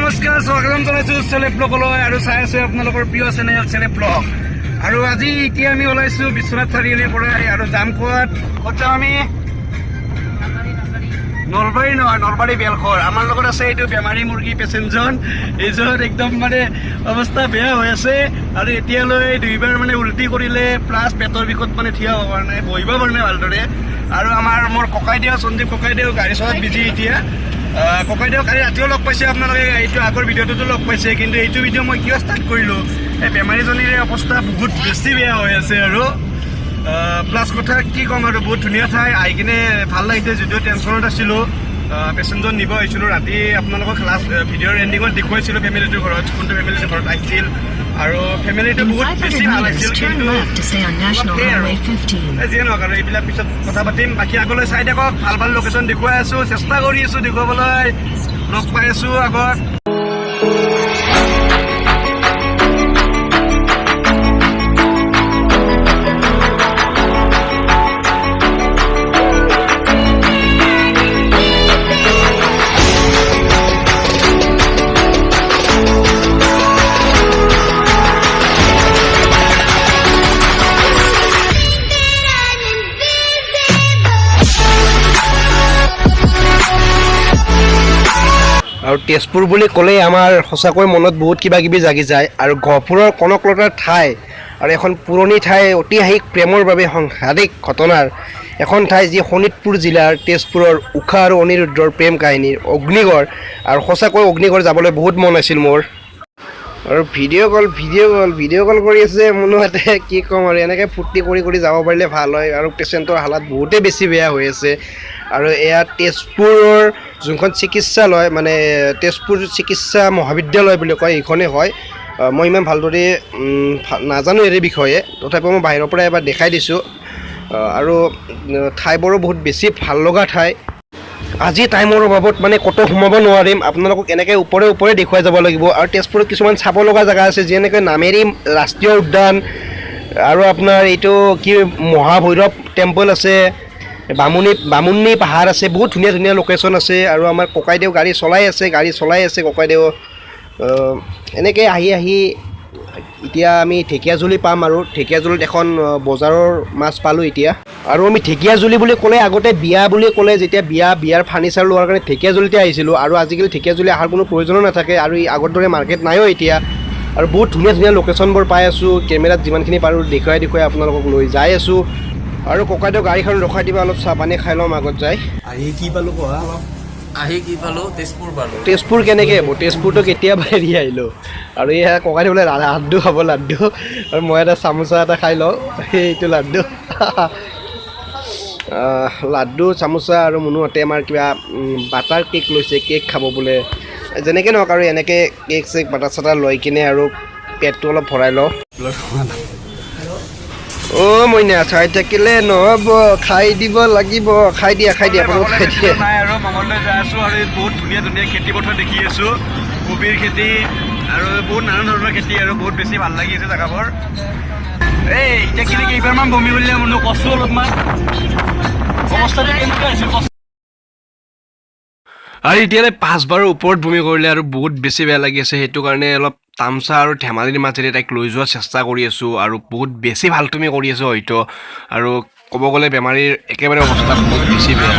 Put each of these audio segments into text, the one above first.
নমস্কাৰ স্বাগতম জনাইছোঁ চেলেব ব্লগলৈ আৰু চাই আছে আপোনালোকৰ প্ৰিয় চেনেল চেলেব ব্লগ আৰু আজি এতিয়া আমি ওলাইছোঁ বিশ্বনাথ চাৰিআলিৰ পৰা আৰু যাম ক'ত যাম আমি নলবাৰী নহয় নলবাৰী বেলখৰ আমাৰ লগত আছে এইটো বেমাৰী মুৰ্গী পেচেণ্টজন এইজন একদম মানে অৱস্থা বেয়া হৈ আছে আৰু এতিয়ালৈ দুইবাৰ মানে উল্টি কৰিলে প্লাছ পেটৰ বিষত মানে থিয় হ'ব পৰা নাই বহিব পৰা নাই ভালদৰে আৰু মোৰ ককাইদেউ সঞ্জীৱ ককাইদেউ গাড়ী চলাত বিজি এতিয়া ককাইদেউ কালি ৰাতিও লগ পাইছে আপোনালোকে এইটো আগৰ ভিডিঅ'টোতো লগ পাইছে কিন্তু এইটো ভিডিঅ' মই কিয় ষ্টাৰ্ট কৰিলোঁ এই বেমাৰীজনীৰ অৱস্থা বহুত বেছি বেয়া হৈ আছে আৰু প্লাছ কথা কি ক'ম আৰু বহুত ধুনীয়া ঠাই আহি কিনে ভাল লাগিছে যদিও টেনশ্যনত আছিলোঁ পেচেণ্টজন নিব আহিছিলোঁ ৰাতি আপোনালোকক লাষ্ট ভিডিঅ'ৰ এণ্ডিঙত দেখুৱাইছিলোঁ ফেমিলিটোৰ ঘৰত কোনটো ফেমিলিটোৰ ঘৰত আহিছিল আৰু ফেমিলিটো বহুত বেছি ভাল আহিছিল কিন্তু যিয়ে নহওক আৰু এইবিলাক পিছত কথা পাতিম বাকী আগলৈ চাই থাকক ভাল ভাল লোকেশ্যন দেখুৱাই আছোঁ চেষ্টা কৰি আছোঁ দেখুৱাবলৈ লগ পাই আছোঁ আগত আৰু তেজপুৰ বুলি ক'লেই আমাৰ সঁচাকৈ মনত বহুত কিবা কিবি জাগি যায় আৰু গহপুৰৰ কনকলতাৰ ঠাই আৰু এখন পুৰণি ঠাই ঐতিহাসিক প্ৰেমৰ বাবে সাংঘাতিক ঘটনাৰ এখন ঠাই যি শোণিতপুৰ জিলাৰ তেজপুৰৰ ঊষা আৰু অনিৰুদ্ধৰ প্ৰেম কাহিনীৰ অগ্নিগড় আৰু সঁচাকৈ অগ্নিগড় যাবলৈ বহুত মন আছিল মোৰ আৰু ভিডিঅ' কল কৰি আছে মনোহতে কি ক'ম আৰু এনেকৈ ফূৰ্তি কৰি যাব পাৰিলে ভাল হয় আৰু পেচেণ্টৰ হালত বহুতেই বেছি বেয়া হৈ আছে আৰু এয়া তেজপুৰৰ যোনখন চিকিৎসালয় মানে তেজপুৰ চিকিৎসা মহাবিদ্যালয় বুলি কয় এইখনেই হয় মই ইমান ভালদৰে নাজানো এই বিষয়ে তথাপিও মই বাহিৰৰ পৰা এবাৰ দেখাই দিছোঁ আৰু ঠাইবোৰো বহুত বেছি ভাল লগা ঠাই আজি টাইমৰ অভাৱত মানে ক'তো সোমাব নোৱাৰিম আপোনালোকক এনেকৈ ওপৰে দেখুৱাই যাব লাগিব আৰু তেজপুৰত কিছুমান চাব লগা জেগা আছে যেনেকৈ নামেৰি ৰাষ্ট্ৰীয় উদ্যান আৰু আপোনাৰ এইটো কি মহাভৈৰৱ টেম্পল আছে বামুণী পাহাৰ আছে বহুত ধুনীয়া লোকেশ্যন আছে আৰু আমাৰ ককাইদেউ গাড়ী চলাই আছে ককাইদেউ এনেকৈ আহি এতিয়া আমি ঢেকীয়াজুলি পাম আৰু ঢেকীয়াজুলিত এখন বজাৰৰ মাছ পালোঁ এতিয়া আৰু আমি ঢেকীয়াজুলি বুলি ক'লে আগতে বিয়া বুলি ক'লে যেতিয়া বিয়াৰ ফাৰ্নিচাৰ লোৱাৰ কাৰণে ঢেকীয়াজুলিতে আহিছিলোঁ আৰু আজিকালি ঢেকীয়াজুলি অহাৰ কোনো প্ৰয়োজনো নাথাকে আৰু আগৰ দৰে মাৰ্কেট নাইও এতিয়া আৰু বহুত ধুনীয়া লোকেশ্যনবোৰ পাই আছোঁ কেমেৰাত যিমানখিনি পাৰোঁ দেখুৱাই আপোনালোকক লৈ যাই আছোঁ আৰু ককাইদেউ গাড়ীখন ৰখাই দিবা অলপ চাহ পানী খাই ল'ম আগত যাই আহি কি পালোঁ তেজপুৰ কেনেকৈ হ'ব তেজপুৰটো কেতিয়াবা এৰি আহিলোঁ আৰু এয়া ককাইদেউ বোলে লাড্ডু খাব লাড্ডু আৰু মই এটা চামোচা এটা খাই লওঁ এইটো লাড্ডু চামোচা আৰু মনোহতে আমাৰ কিবা বাটাৰ কেক লৈছে কেক খাব বোলে যেনেকৈ নহওক আৰু এনেকৈ কেক চেক বাটাৰ চাটাৰ লৈ কিনে আৰু পেটটো অলপ ভৰাই লওঁ অ' মইনা চাই থাকিলে নহ'ব খাই দিব লাগিব খাই দিয়া আপোনালোক খাই দিয়ে নাই আৰু মঙললৈ যাই আছোঁ আৰু বহুত ধুনীয়া খেতি পথাৰ দেখি আছোঁ কবিৰ খেতি আৰু বহুত নানান ধৰণৰ খেতি আৰু বহুত বেছি ভাল লাগি আছে জেগাবোৰ এই এতিয়া কিনে কেইবাৰমান বমি কৰিলে মনো কষ্ট অলপমান অৱস্থাটো কেনেকুৱা হৈছে আৰু এতিয়ালৈ 5 বাৰৰ ওপৰত বমি কৰিলে আৰু বহুত বেছি বেয়া লাগি আছে সেইটো কাৰণে অলপ তামচা আৰু ধেমালিৰ মাজেৰে তাইক লৈ যোৱাৰ চেষ্টা কৰি আছোঁ আৰু বহুত বেছি ভাল তুমি কৰি আছোঁ হয়তো আৰু ক'ব গ'লে বেমাৰীৰ একেবাৰে অৱস্থা বহুত বেছি বেয়া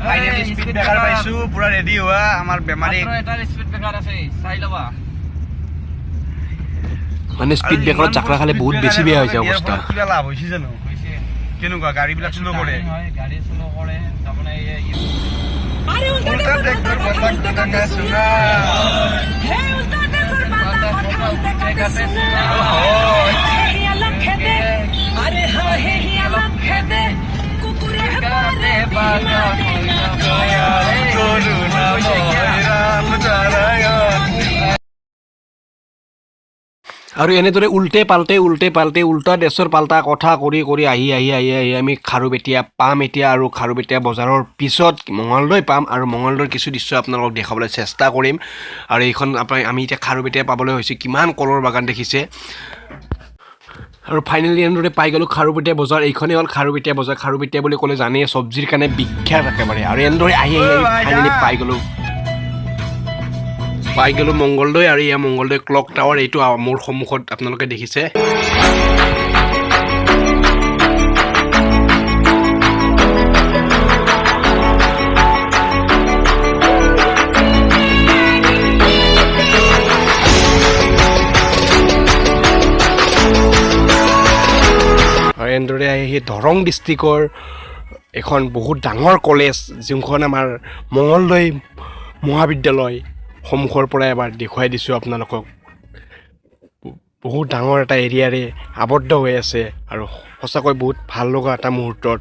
ফাইনেলি স্পীড ব্ৰেকাৰ পাইছোঁ পুৰা ৰেডি হোৱা আমাৰ বেমাৰী এটা স্পীড ব্ৰেকাৰ আছে চাই ল'বা মানে স্পীড ব্ৰেকাৰত চাকৰা খালে বহুত বেছি বেয়া হৈ যায় অৱস্থা কিবা লাভ হৈছে জানো কেনেকুৱা গাড়ীবিলাক শ্ল' কৰে গাড়ী শ্ল' কৰে তাৰমানে আৰু এনেদৰে উল্টে পাল্টে উল্টা দেশৰ পাল্টা কথা কৰি আহি আমি খাৰুপেটীয়া পাম এতিয়া। আৰু খাৰুপেটীয়া বজাৰৰ পিছত মঙলদৈ পাম আৰু মঙলদৈৰ কিছু দৃশ্য আপোনালোকক দেখাবলৈ চেষ্টা কৰিম। আৰু এইখন আমি এতিয়া খাৰুপেটীয়া পাবলৈ হৈছে, কিমান কলৰ বাগান দেখিছে। আৰু ফাইনেলি এনেদৰে পাই গ'লোঁ খাৰুপেটীয়া বজাৰ। এইখনেই হ'ল খাৰুপেটীয়া বজাৰ। খাৰুপেটীয়া বুলি ক'লে জানেই চব্জিৰ কাৰণে বিখ্যাত একেবাৰে। আৰু এনেদৰে আহি ফাইনেলি পাই গ'লোঁ মংগলদৈ। আৰু এয়া মংগলদৈ ক্লক টাৱাৰ, এইটো মোৰ সন্মুখত আপোনালোকে দেখিছে। আৰু এনেদৰে আহি দৰং ডিষ্ট্ৰিক্টৰ এখন বহুত ডাঙৰ কলেজ, যোনখন আমাৰ মঙলদৈ মহাবিদ্যালয়, সন্মুখৰ পৰা এবাৰ দেখুৱাই দিছোঁ আপোনালোকক। বহুত ডাঙৰ এটা এৰিয়াৰে আবদ্ধ হৈ আছে আৰু সঁচাকৈ বহুত ভাল লগা এটা মুহূৰ্তত।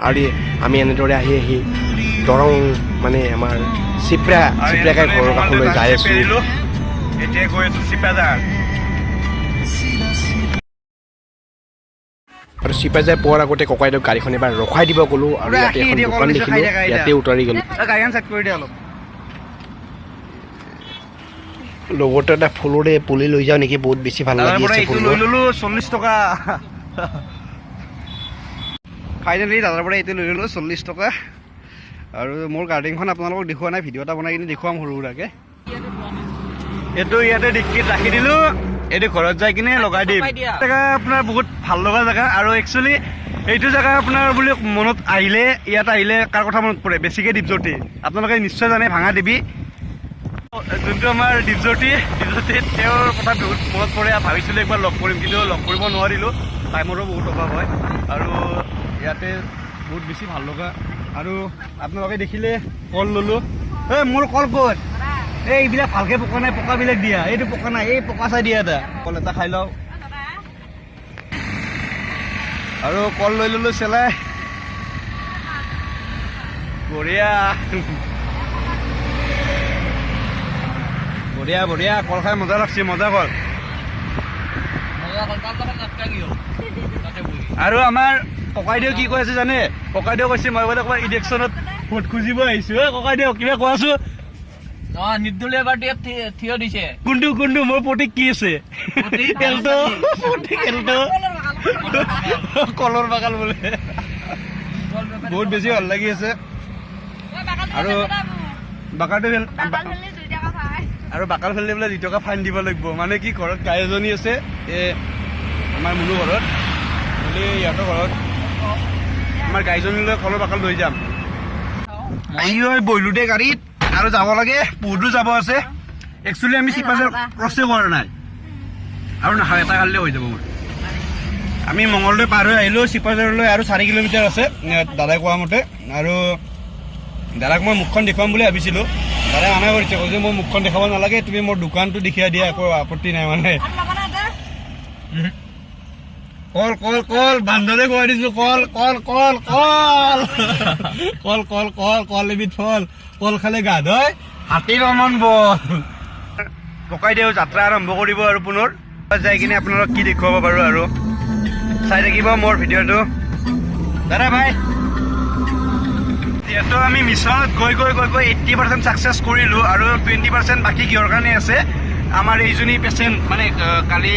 আৰু আমি এনেদৰে আহি দৰং মানে আমাৰ চিপ্ৰাকাই ঘৰৰ কাষলৈ যাই আছোঁ। এতিয়া গৈ আছোঁ চিপাজাৰ। আৰু চিপাজাৰ পোৱাৰ আগতে ককাইদেউক গাড়ীখন এবাৰ ৰখাই দিব ক'লোঁ। আৰু ইয়াতে এখন দোকান দেখিলোঁ, ইয়াতে উতৰি গ'লোঁ। লগতে এটা ফুলৰে পুলি লৈ যাওঁ নেকি, বহুত বেছি ভাল লাগি আছে ফুল। লৈ ল'লোঁ 40 টকা। ফাইনেলি দাদাৰ পৰা এইটো লৈ ল'লোঁ 40 টকা। আৰু মোৰ গাৰ্ডেনখন আপোনালোকক দেখুওৱা নাই, ভিডিঅ' এটা বনাই কিনে দেখুৱাম সৰু সুৰাকৈ। এইটো ইয়াতে ডিক্কিত ৰাখি দিলোঁ, এইটো ঘৰত যাই কিনে লগাই দিম। জেগা আপোনাৰ বহুত ভাল লগা জেগা। আৰু একচুৱেলি এইটো জেগা আপোনাৰ বুলি মনত আহিলে, ইয়াত আহিলে কাৰ কথা মনত পৰে? বেছিকৈ দীপজ্যোতি। আপোনালোকে নিশ্চয় জানে ভাঙা দেৱী, যোনটো আমাৰ দীপজ্যোতি, তেওঁৰ কথা বহুত মনত পৰে। ভাবিছিলোঁ একবাৰ লগ কৰিম, কিন্তু লগ কৰিব নোৱাৰিলোঁ, টাইমৰো বহুত অভাৱ হয়। আৰু ইয়াতে বহুত বেছি ভাল লগা। আৰু আপোনালোকে দেখিলে কল ল'লোঁ। মোৰ কল ক'ত? এইবিলাক ভালকৈ পকা নাই, পকাবিলাক দিয়া। এইটো পকা নাই, এই পকা চাই দিয়া এটা। কল এটা খাই লওঁ। আৰু কল লৈ ল'লোঁ চেলাই। বঢ়িয়া বঢ়িয়া কল খাই মজা লাগছে, মজা কল। আৰু আমাৰ ককাইদেউ কি কৈ আছে জানে? ককাইদেউ কৈছে মই বোলে ক'ৰবাত ইলেকশ্যনত ভোট খুজিব আহিছোঁ। ককাইদেউ কিবা কোৱাচোন। নিৰ্দলীয় পাৰ্টীয়ে থিয় দিছে। কোনটো মোৰ প্ৰতীক কি আছে? কলৰ বাগান বোলে। বহুত বেছি ভাল লাগি আছে। আৰু বাকাৰটো আৰু বাকাৰ ফেলিলে বোলে 2 টকা ফাইন দিব লাগিব। মানে কি, ঘৰত গাই এজনী আছে, আমাৰ মুনু ঘৰত বুলি, ইহঁতৰ ঘৰত আমাৰ গাইজনীলৈ কলৰ বাকাল লৈ যাম। বহিলোঁ দে গাড়ীত, আৰু যাব লাগে, বহুতো যাব আছে। একচুৱেলি আমি চিপাজাৰ ক্ৰছে কৰা নাই, আৰু নাখাওঁ, এটা খালে হৈ যাব মোৰ। আমি মঙলদৈ পাৰ হৈ আহিলোঁ চিপাজাৰলৈ, আৰু 4 কিলোমিটাৰ আছে দাদাই কোৱা মতে। আৰু দাদাক মই মুখখন দেখুৱাম বুলি ভাবিছিলোঁ, দাদাই মানা কৰিছে, কৈছে মই মুখখন দেখাব নালাগে, তুমি মোৰ দোকানটো দেখাই দিয়া, একো আপত্তি নাই মানে। কল কল কল বান্ধলে খুৱাই দিছোঁ। কল কল কল কল কল কল কল কল এবিধ ফল, কল খালে গা ধয় হাতীৰ অমন বল। ককাইদেউ যাত্ৰা আৰম্ভ কৰিব আৰু পুনৰ যাই কিনে আপোনালোক কি দেখুৱাব পাৰোঁ। আৰু চাই থাকিব মোৰ ভিডিঅ'টো। দাদা ভাই, যিহেতু আমি মিছনত গৈ 80% ছাকচেছ কৰিলোঁ, আৰু 20% বাকী কিহৰ কাৰণে আছে? আমাৰ এইজনী পেচেণ্ট মানে কালি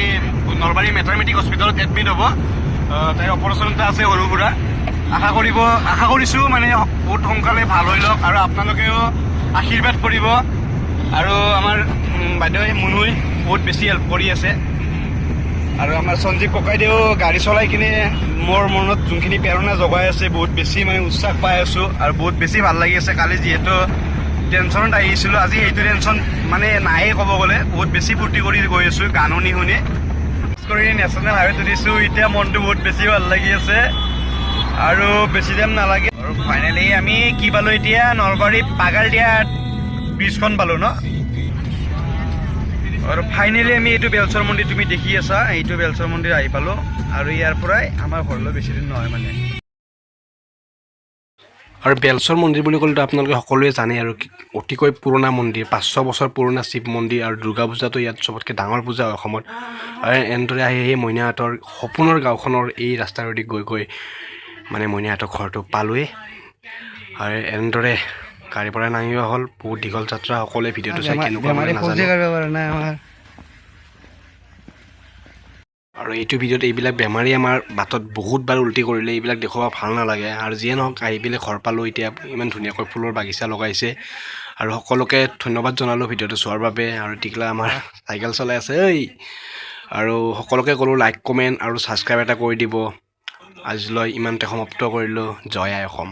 নলবাৰী মেটাৰমেটিক হস্পিটেলত এডমিট হ'ব, তাইৰ অপাৰেশ্যন এটা আছে সৰু সুৰা। আশা কৰিছোঁ মানে বহুত সোনকালে ভাল হৈ লওক, আৰু আপোনালোকেও আশীৰ্বাদ কৰিব। আৰু আমাৰ বাইদেউ মুনুই বহুত বেছি হেল্প কৰি আছে। আৰু আমাৰ সঞ্জীৱ ককাইদেউ গাড়ী চলাই কিনে মোৰ মনত যোনখিনি প্ৰেৰণা জগাই আছে, বহুত বেছি মানে উৎসাহ পাই আছোঁ, আৰু বহুত বেছি ভাল লাগি আছে। কালি যিহেতু টেনশ্যনত আহিছিলোঁ, আজি সেইটো টেনশ্যন মানে নায়ে ক'ব গ'লে। বহুত বেছি ফূৰ্তি কৰি গৈ আছোঁ, গান শুনি কৰি নেশ্যনেল হাইৱেত উঠিছোঁ। এতিয়া মনটো বহুত বেছি ভাল লাগি আছে, আৰু বেছি টাইম নালাগে। আৰু ফাইনেলি আমি কি পালোঁ এতিয়া? নলবাৰী পাগালদিয়া ব্ৰিজখন পালোঁ ন। আৰু ফাইনেলি আমি এইটো বেলচৰ মন্দিৰ, তুমি দেখি আছা, এইটো বেলচৰ মন্দিৰ আহি পালোঁ। আৰু ইয়াৰ পৰাই আমাৰ ঘৰলৈ বেছি দিন নহয় মানে। আৰু বেলচৰ মন্দিৰ বুলি ক'লেতো আপোনালোকে সকলোৱে জানে আৰু অতিকৈ পুৰণা মন্দিৰ 500 বছৰ পুৰণা শিৱ মন্দিৰ আৰু দুৰ্গা পূজাটো ইয়াত চবতকৈ ডাঙৰ পূজা হয় অসমত আৰু এনেদৰে আহি সেই মইনাহঁতৰ সপোনৰ গাঁওখনৰ এই ৰাস্তাৰেদি গৈ গৈ মানে মইনাহঁতৰ ঘৰটো পালোৱে আৰু এনেদৰে গাড়ীৰ পৰা নামিবা হ'ল বহুত দীঘল যাত্ৰা সকলোৱে ভিডিঅ'টো চাই কেনেকুৱা মানে নাজানো আৰু এইটো ভিডিঅ'ত এইবিলাক বেমাৰী আমাৰ বাটত বহুতবাৰ উল্টি কৰিলে এইবিলাক দেখুওৱা ভাল নালাগে আৰু যিয়ে নহওক আহি পেলাই ঘৰ পালোঁ এতিয়া ইমান ধুনীয়াকৈ ফুলৰ বাগিচা লগাইছে আৰু সকলোকে ধন্যবাদ জনালোঁ ভিডিঅ'টো চোৱাৰ বাবে আৰু টিকলা আমাৰ চাইকেল চলাই আছে আৰু সকলোকে ক'লোঁ লাইক কমেণ্ট আৰু ছাবস্ক্ৰাইব এটা কৰি দিব আজিলৈ ইমানতে সমাপ্ত কৰিলোঁ জয় আই অসম।